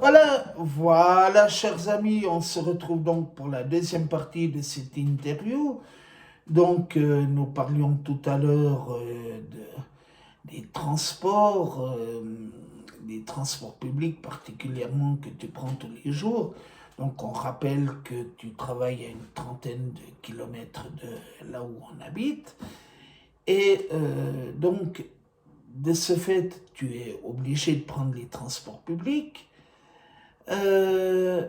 Voilà, chers amis, on se retrouve donc pour la deuxième partie de cette interview. Donc, nous parlions tout à l'heure des transports publics particulièrement que tu prends tous les jours. Donc, on rappelle que tu travailles à une trentaine de kilomètres de là où on habite. Et donc, de ce fait, tu es obligé de prendre les transports publics. Euh,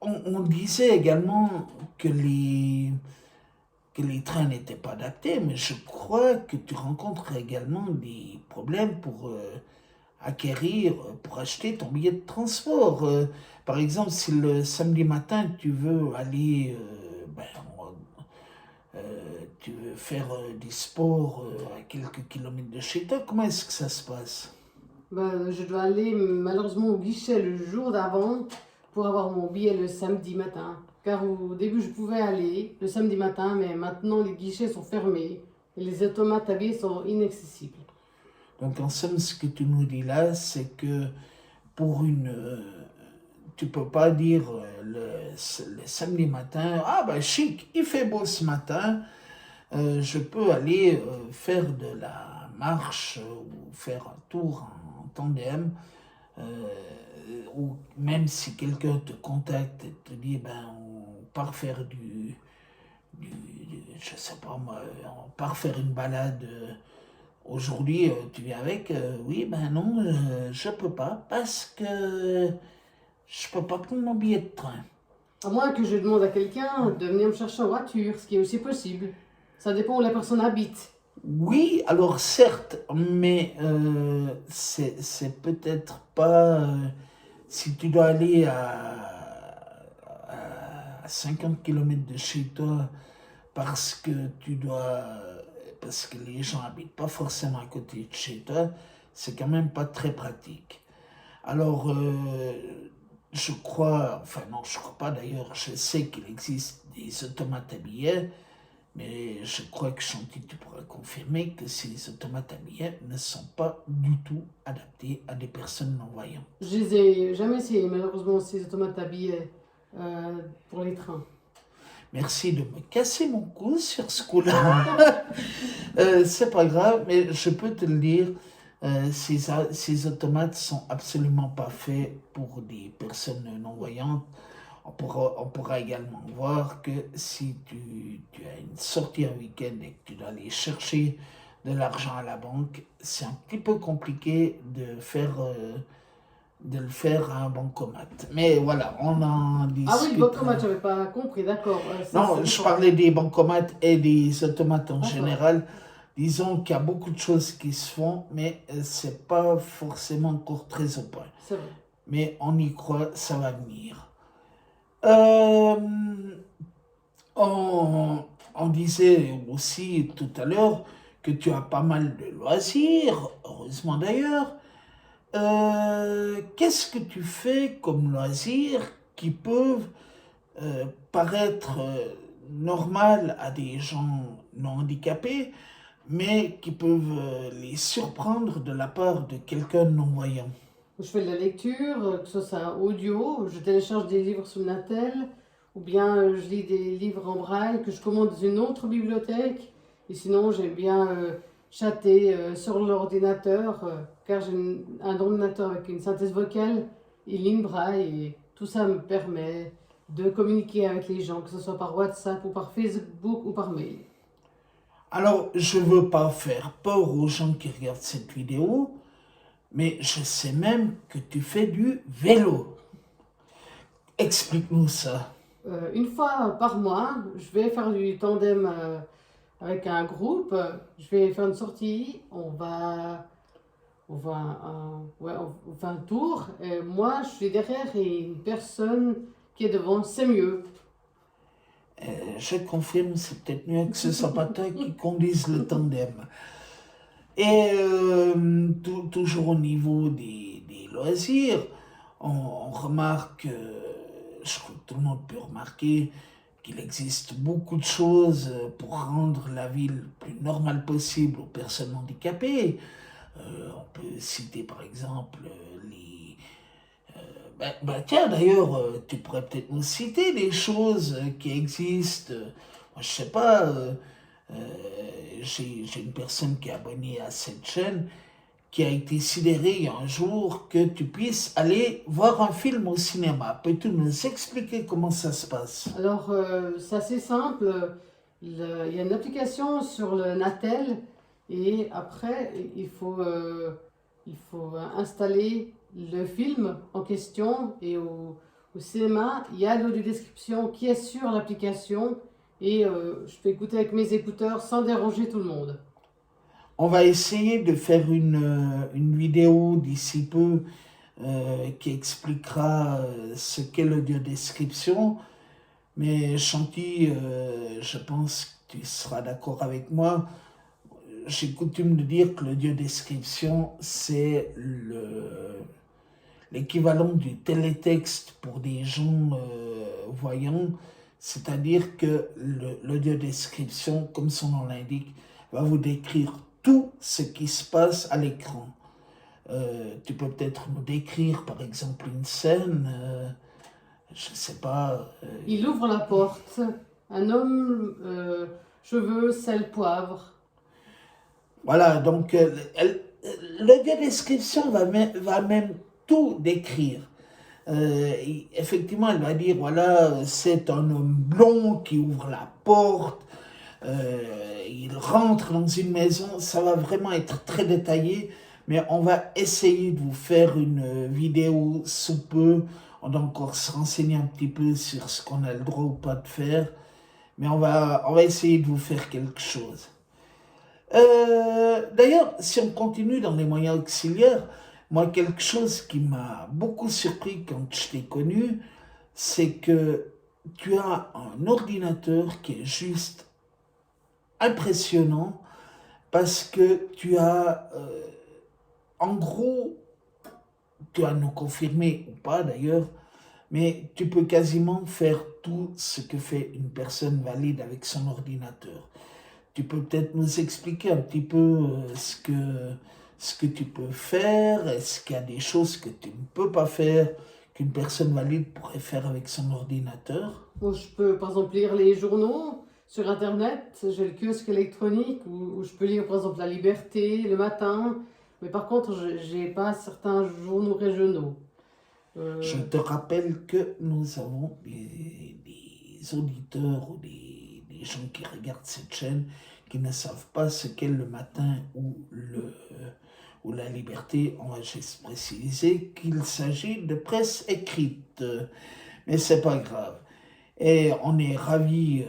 on disait également que les trains n'étaient pas adaptés, mais je crois que tu rencontres également des problèmes pour acheter ton billet de transport. Par exemple, si le samedi matin tu veux aller, tu veux faire du sport à quelques kilomètres de chez toi, comment est-ce que ça se passe? Je dois aller malheureusement au guichet le jour d'avant pour avoir mon billet le samedi matin. Car au début, je pouvais aller le samedi matin, mais maintenant les guichets sont fermés et les automates à billets sont inaccessibles. Donc en somme, ce que tu nous dis là, c'est que pour tu peux pas dire le samedi matin, ah ben chic, il fait beau ce matin, je peux aller faire de la marche ou faire un tour en tandem, ou même si quelqu'un te contacte et te dit, ben on part faire je sais pas moi, on part faire une balade. Aujourd'hui, tu viens avec, oui, ben non, je peux pas parce que je peux pas prendre mon billet de train. À moins que je demande à quelqu'un de venir me chercher en voiture, ce qui est aussi possible. Ça dépend où la personne habite. Oui, alors certes, mais c'est peut-être pas. Si tu dois aller à 50 km de chez toi parce que parce que les gens habitent pas forcément à côté de chez toi, c'est quand même pas très pratique. Alors, je crois, enfin non, je crois pas d'ailleurs, je sais qu'il existe des automates à billets, mais je crois que Chanty, tu pourras confirmer que ces automates à billets ne sont pas du tout adaptés à des personnes non-voyantes. Je les ai jamais essayés, malheureusement, ces automates à billets pour les trains. Merci de me casser mon cou sur ce coup-là. C'est pas grave, mais je peux te le dire, ces automates sont absolument pas faits pour des personnes non-voyantes. On pourra également voir que si tu as une sortie un week-end et que tu dois aller chercher de l'argent à la banque, c'est un petit peu compliqué de le faire à un bancomat. Mais voilà, on en Ah oui, le discute. bancomat, j'avais pas compris, d'accord. Non, je parlais des bancomats et des automates en D'accord. général. Disons qu'il y a beaucoup de choses qui se font, mais c'est pas forcément encore très au point. C'est vrai. Mais on y croit, ça va venir. Euh, on disait aussi tout à l'heure que tu as pas mal de loisirs, heureusement d'ailleurs. Qu'est-ce que tu fais comme loisirs qui peuvent paraître normal à des gens non handicapés, mais qui peuvent les surprendre de la part de quelqu'un de non-voyant? Je fais de la lecture, que ce soit audio, je télécharge des livres sur Natel, ou bien je lis des livres en braille que je commande dans une autre bibliothèque. Et sinon, j'aime bien chatter sur l'ordinateur, car j'ai un ordinateur avec une synthèse vocale et ligne braille, et tout ça me permet de communiquer avec les gens, que ce soit par WhatsApp ou par Facebook ou par mail. Alors, je ne veux pas faire peur aux gens qui regardent cette vidéo, mais je sais même que tu fais du vélo. Explique-nous ça. Une fois par mois, je vais faire du tandem avec un groupe. Je vais faire une sortie. On fait un tour. Et moi, je suis derrière et une personne qui est devant, c'est mieux. Je confirme, c'est peut-être mieux que ce soit pas toi qui conduise le tandem. Et toujours au niveau des loisirs, on remarque, je crois que tout le monde peut remarquer, qu'il existe beaucoup de choses pour rendre la ville le plus normale possible aux personnes handicapées. On peut citer par exemple Tiens, d'ailleurs, tu pourrais peut-être nous citer des choses qui existent. Moi, je sais pas, j'ai une personne qui est abonnée à cette chaîne qui a été sidérée un jour que tu puisses aller voir un film au cinéma. Peux-tu nous expliquer comment ça se passe? Alors, c'est assez simple. Il y a une application sur le Natel et après, il faut installer le film en question et au cinéma, il y a l'audio-description qui est sur l'application et je peux écouter avec mes écouteurs sans déranger tout le monde. On va essayer de faire une vidéo d'ici peu qui expliquera ce qu'est l'audiodescription. Mais Chanty, je pense que tu seras d'accord avec moi. J'ai coutume de dire que l'audiodescription, c'est l'équivalent du télétexte pour des gens voyants. C'est-à-dire que l'audiodescription, comme son nom l'indique, va vous décrire tout ce qui se passe à l'écran. Tu peux peut-être nous décrire, par exemple, une scène, je ne sais pas. Il ouvre la porte, un homme, cheveux, sel, poivre. Voilà, donc l'audiodescription va même tout décrire. Effectivement, elle va dire, voilà, c'est un homme blond qui ouvre la porte, il rentre dans une maison, ça va vraiment être très détaillé, mais on va essayer de vous faire une vidéo sous peu. On doit encore se renseigner un petit peu sur ce qu'on a le droit ou pas de faire, mais on va essayer de vous faire quelque chose. D'ailleurs, si on continue dans les moyens auxiliaires, moi, quelque chose qui m'a beaucoup surpris quand je t'ai connu, c'est que tu as un ordinateur qui est juste impressionnant parce que tu as, en gros, tu vas nous confirmer ou pas d'ailleurs, mais tu peux quasiment faire tout ce que fait une personne valide avec son ordinateur. Tu peux peut-être nous expliquer un petit peu ce que tu peux faire? Est-ce qu'il y a des choses que tu ne peux pas faire, qu'une personne valide pourrait faire avec son ordinateur? Bon, je peux par exemple lire les journaux sur Internet, j'ai le kiosque électronique où je peux lire par exemple La Liberté le matin, mais par contre, je n'ai pas certains journaux régionaux. Je Euh, te rappelle que nous avons des auditeurs ou des gens qui regardent cette chaîne qui ne savent pas ce qu'est le matin ou la liberté. On va juste préciser qu'il s'agit de presse écrite, mais c'est pas grave. Et on est ravis,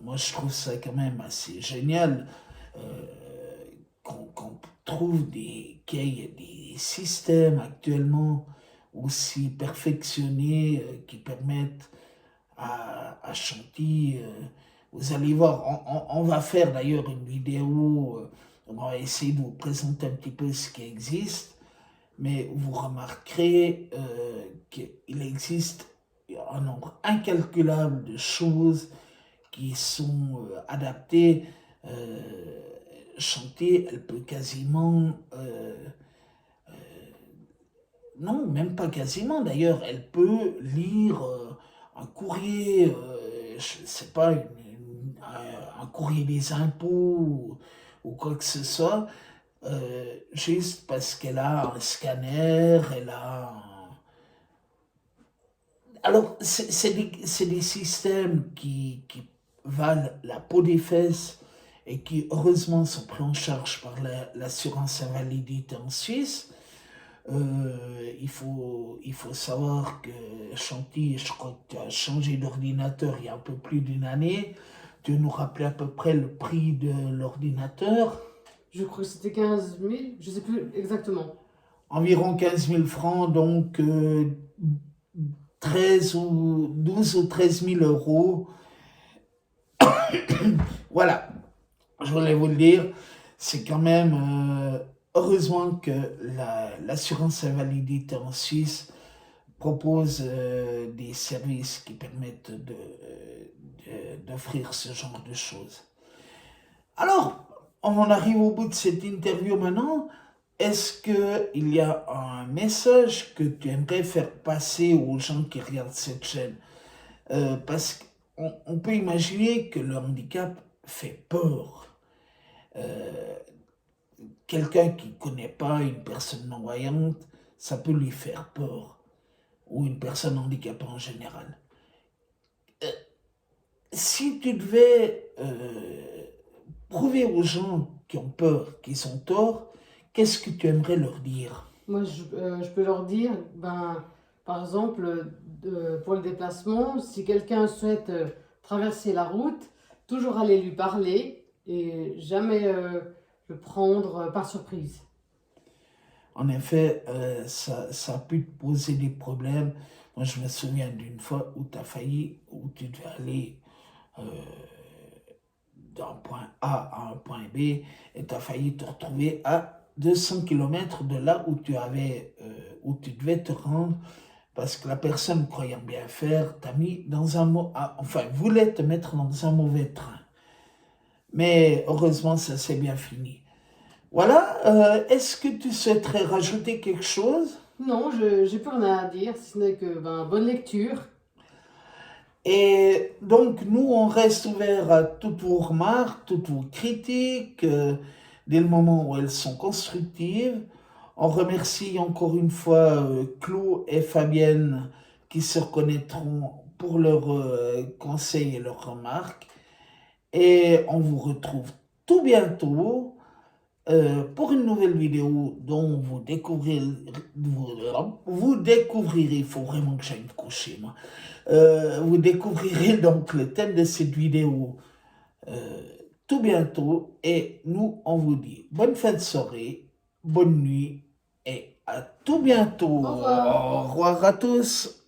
moi je trouve ça quand même assez génial qu'on trouve qu'il y ait des systèmes actuellement aussi perfectionnés qui permettent à Chanty. Vous allez voir, on va faire d'ailleurs une vidéo, on va essayer de vous présenter un petit peu ce qui existe, mais vous remarquerez qu'il existe un nombre incalculable de choses qui sont adaptées. Chanty, elle peut quasiment non, même pas quasiment d'ailleurs. Elle peut lire un courrier, je ne sais pas, un courrier des impôts ou quoi que ce soit, juste parce qu'elle a un scanner, elle a un... Alors, c'est des systèmes qui valent la peau des fesses et qui, heureusement, sont pris en charge par l'assurance invalidité en Suisse. Il faut savoir que Chanty, je crois que tu as changé d'ordinateur il y a un peu plus d'une année. Tu nous rappelais à peu près le prix de l'ordinateur. je crois que c'était 15 000, je ne sais plus exactement. Environ 15 000 francs, donc 13 ou 12 ou 13 000 euros. Voilà, je voulais vous le dire. C'est quand même, heureusement que l'assurance invalidité en Suisse propose des services qui permettent d'offrir ce genre de choses. Alors, on en arrive au bout de cette interview maintenant. est-ce qu'il y a un message que tu aimerais faire passer aux gens qui regardent cette chaîne? Parce qu'on peut imaginer que le handicap fait peur. Quelqu'un qui ne connaît pas une personne non-voyante, ça peut lui faire peur, ou une personne handicapée en général. Si tu devais prouver aux gens qui ont peur, qui sont tort, qu'est-ce que tu aimerais leur dire? Moi, je peux leur dire, par exemple, pour le déplacement, si quelqu'un souhaite traverser la route, toujours aller lui parler et jamais le prendre par surprise. En effet, ça a pu te poser des problèmes. Moi, je me souviens d'une fois où où tu devais aller d'un point A à un point B et tu as failli te retrouver à 200 km de là où tu devais te rendre parce que la personne croyant bien faire t'a mis dans voulait te mettre dans un mauvais train. Mais heureusement, ça s'est bien fini. Voilà, est-ce que tu souhaiterais rajouter quelque chose? Non, j'ai plus rien à dire, si ce n'est que bonne lecture. Et donc, nous, on reste ouvert à toutes vos remarques, toutes vos critiques, dès le moment où elles sont constructives. On remercie encore une fois Claude et Fabienne qui se reconnaîtront pour leurs conseils et leurs remarques. Et on vous retrouve tout bientôt pour une nouvelle vidéo dont vous découvrirez, il faut vraiment que j'aille me coucher, moi. Vous découvrirez donc le thème de cette vidéo tout bientôt et nous, on vous dit bonne fin de soirée, bonne nuit et à tout bientôt. Au revoir. Au revoir à tous.